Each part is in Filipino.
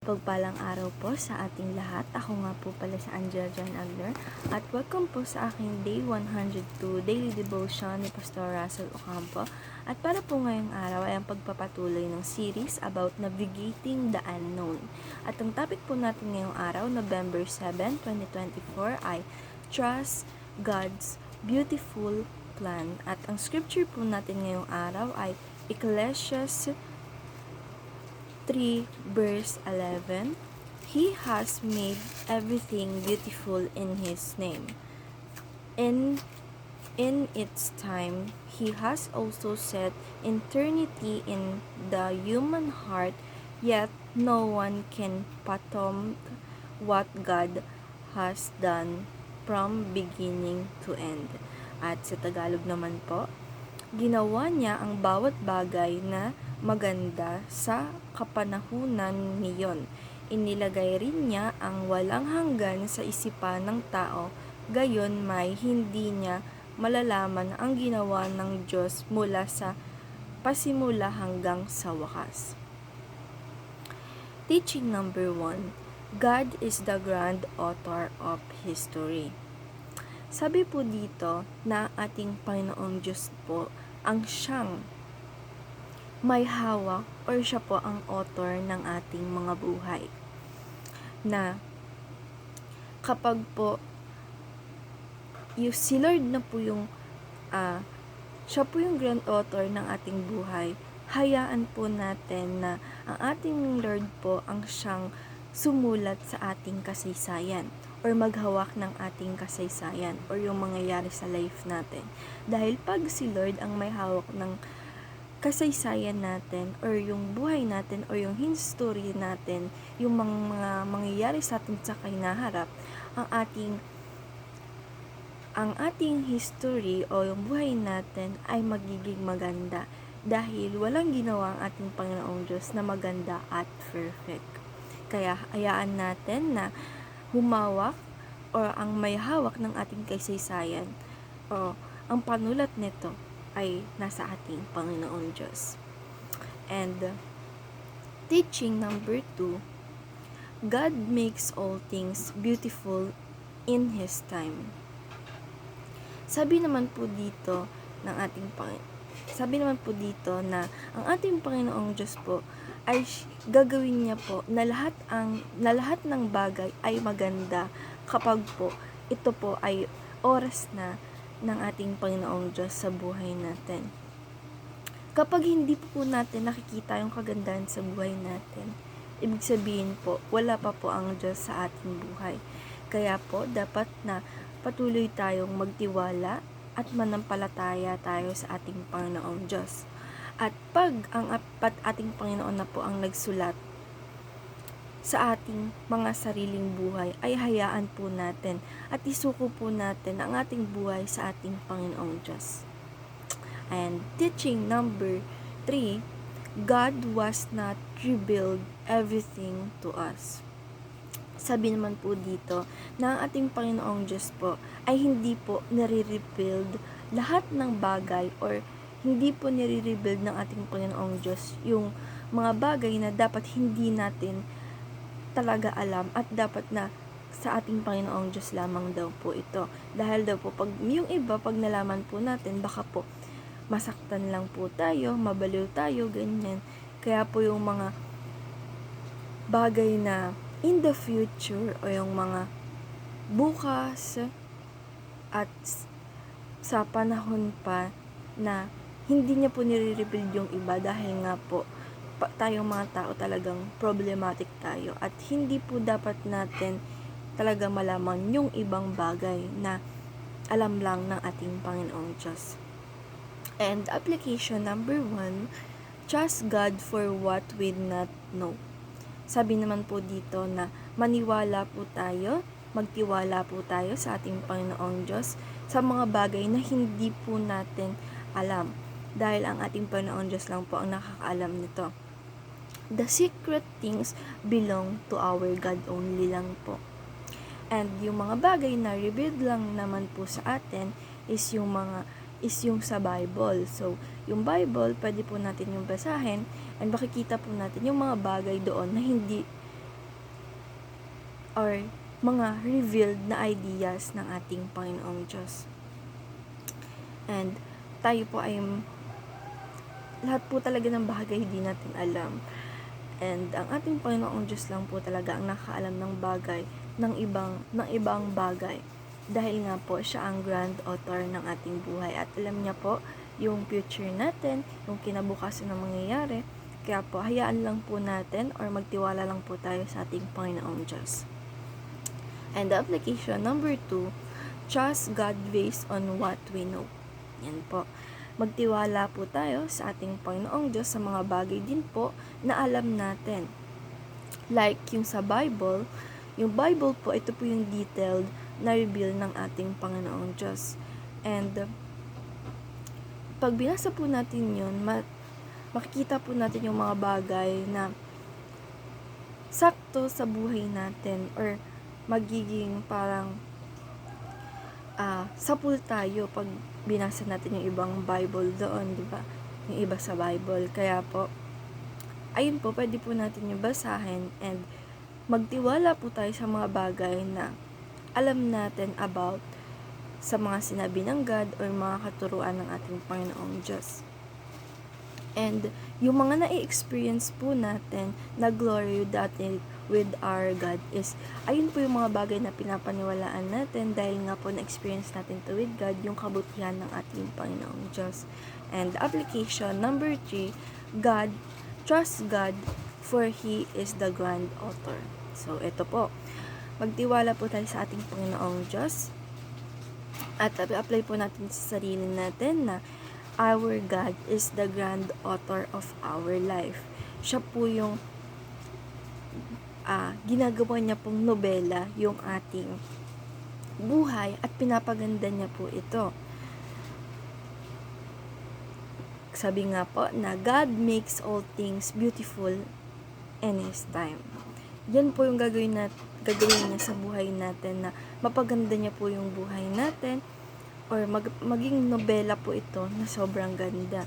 Pagpalang araw po sa ating lahat. Ako nga po pala sa Angela John Agner at welcome po sa aking Day 102 Daily Devotion ni Pastor Russell Ocampo. At para po ngayong araw ay ang pagpapatuloy ng series about navigating the unknown. At ang topic po natin ngayong araw, November 7, 2024 ay Trust God's Beautiful Plan. At ang scripture po natin ngayong araw ay Ecclesiastes 3 verse 11. He has made everything beautiful in His name. In its time, He has also set eternity in the human heart, yet no one can fathom what God has done from beginning to end. At sa Tagalog naman po, ginawa niya ang bawat bagay na maganda sa kapanahunan niyon. Inilagay rin niya ang walang hanggan sa isipan ng tao, gayon may hindi niya malalaman ang ginawa ng Diyos mula sa pasimula hanggang sa wakas. Teaching number 1. God is the grand author of history. Sabi po dito na ating Panginoong Diyos po ang siyang may hawak or siya po ang author ng ating mga buhay. Na kapag po si Lord na po yung siya po yung grand author ng ating buhay, hayaan po natin na ang ating Lord po ang siyang sumulat sa ating kasaysayan or maghawak ng ating kasaysayan or yung mangyayari sa life natin. Dahil pag si Lord ang may hawak ng kasaysayan natin or yung buhay natin or yung history natin, yung mga mangyayari sa atin sa kinaharap, ang ating history o yung buhay natin ay magiging maganda dahil walang ginawa ang ating Panginoong Diyos na maganda at perfect. Kaya hayaan natin na humawak or ang may hawak ng ating kasaysayan o ang panulat nito ay nasa ating Panginoon Diyos. And teaching number 2, God makes all things beautiful in His time. Sabi naman po dito na ang ating Panginoong Diyos po ay gagawin niya po na lahat ng bagay ay maganda kapag po ito po ay oras na ng ating Panginoong Diyos sa buhay natin. Kapag hindi po natin nakikita yung kagandahan sa buhay natin, ibig sabihin po, wala pa po ang Diyos sa ating buhay. Kaya po, dapat na patuloy tayong magtiwala at manampalataya tayo sa ating Panginoong Diyos. At pag ang ating Panginoon na po ang nagsulat sa ating mga sariling buhay, ay hayaan po natin at isuko po natin ang ating buhay sa ating Panginoong Diyos. And teaching number 3, God was not revealed everything to us. Sabi naman po dito na ang ating Panginoong Diyos po ay hindi po nare-revealed lahat ng bagay or hindi po nare-revealed ng ating Panginoong Diyos yung mga bagay na dapat hindi natin talaga alam at dapat na sa ating Panginoong Diyos lamang daw po ito. Dahil daw po, yung iba, pag nalaman po natin, baka po masaktan lang po tayo, mabaliw tayo, ganyan. Kaya po yung mga bagay na in the future o yung mga bukas at sa panahon pa na hindi niya po nire-reveal yung iba dahil nga po tayong mga tao talagang problematic tayo at hindi po dapat natin talaga malaman yung ibang bagay na alam lang ng ating Panginoong Diyos. And application number 1, trust God for what we not know. Sabi naman po dito na maniwala po tayo, magtiwala po tayo sa ating Panginoong Diyos sa mga bagay na hindi po natin alam dahil ang ating Panginoong Diyos lang po ang nakakaalam nito. The secret things belong to our God only lang po. And yung mga bagay na revealed lang naman po sa atin is yung sa Bible. So, yung Bible, pwede po natin yung basahin and makikita po natin yung mga bagay doon na hindi or mga revealed na ideas ng ating Panginoong Diyos. And tayo po ay lahat po talaga ng bagay hindi natin alam. And ang ating Panginoong Diyos lang po talaga ang nakaalam ng bagay ng ibang bagay. Dahil nga po siya ang grand author ng ating buhay at alam niya po yung future natin, yung kinabukasan na mangyayari. Kaya po hayaan lang po natin or magtiwala lang po tayo sa ating Panginoong Diyos. And the application number 2, trust God based on what we know. Yan po. Magtiwala po tayo sa ating Panginoong Diyos sa mga bagay din po na alam natin. Like yung sa Bible, yung Bible po, ito po yung detailed na reveal ng ating Panginoong Diyos. And pag binasa po natin yun, makikita po natin yung mga bagay na sakto sa buhay natin or magiging parang sapul tayo pag binasa natin yung ibang Bible doon, di ba? Yung iba sa Bible. Kaya po, ayun po, pwede po natin yung basahin and magtiwala po tayo sa mga bagay na alam natin about sa mga sinabi ng God or mga katuruan ng ating Panginoong Diyos. And yung mga na-experience po natin na glory with our God is, ayun po yung mga bagay na pinapaniwalaan natin dahil nga po na-experience natin to with God, yung kabutihan ng ating Panginoong Diyos. And application number 3, trust God for He is the grand author. So, ito po. Magtiwala po tayo sa ating Panginoong Diyos at apply po natin sa sarili natin na our God is the grand author of our life. Siya po yung ginagawa niya pong nobela yung ating buhay at pinapaganda niya po ito. Sabi nga po na God makes all things beautiful in His time. Yan po yung gagawin niya sa buhay natin na mapaganda niya po yung buhay natin or maging nobela po ito na sobrang ganda.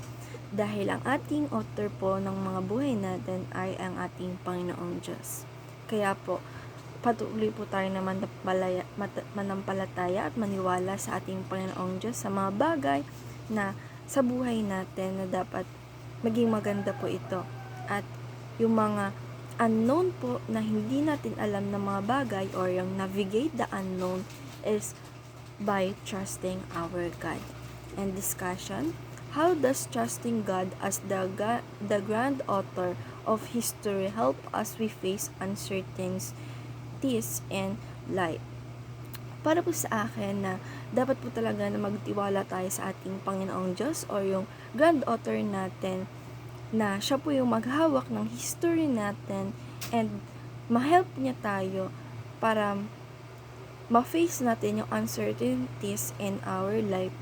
Dahil ang ating author po ng mga buhay natin ay ang ating Panginoong Diyos. Kaya po, patuloy po tayo na manampalataya at maniwala sa ating Panginoong Diyos sa mga bagay na sa buhay natin na dapat maging maganda po ito. At yung mga unknown po na hindi natin alam na mga bagay or yung navigate the unknown is by trusting our God. And discussion, how does trusting God as the grand author of history help us we face uncertainties in life? Para po sa akin na dapat po talaga na magtiwala tayo sa ating Panginoong Diyos or yung grand author natin na siya po yung maghawak ng history natin and ma-help niya tayo para ma-face natin yung uncertainties in our life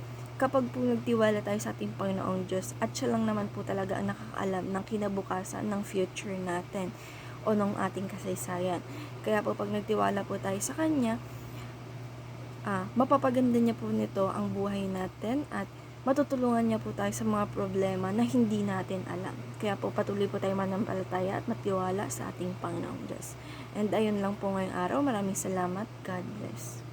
kapag po nagtiwala tayo sa ating Panginoong Diyos at siya lang naman po talaga ang nakakaalam ng kinabukasan ng future natin o ng ating kasaysayan. Kaya po pag nagtiwala po tayo sa Kanya, mapapaganda niya po nito ang buhay natin at matutulungan niya po tayo sa mga problema na hindi natin alam. Kaya po patuloy po tayo manampalataya at matiwala sa ating Panginoong Diyos. And ayun lang po ngayong araw. Maraming salamat. God bless.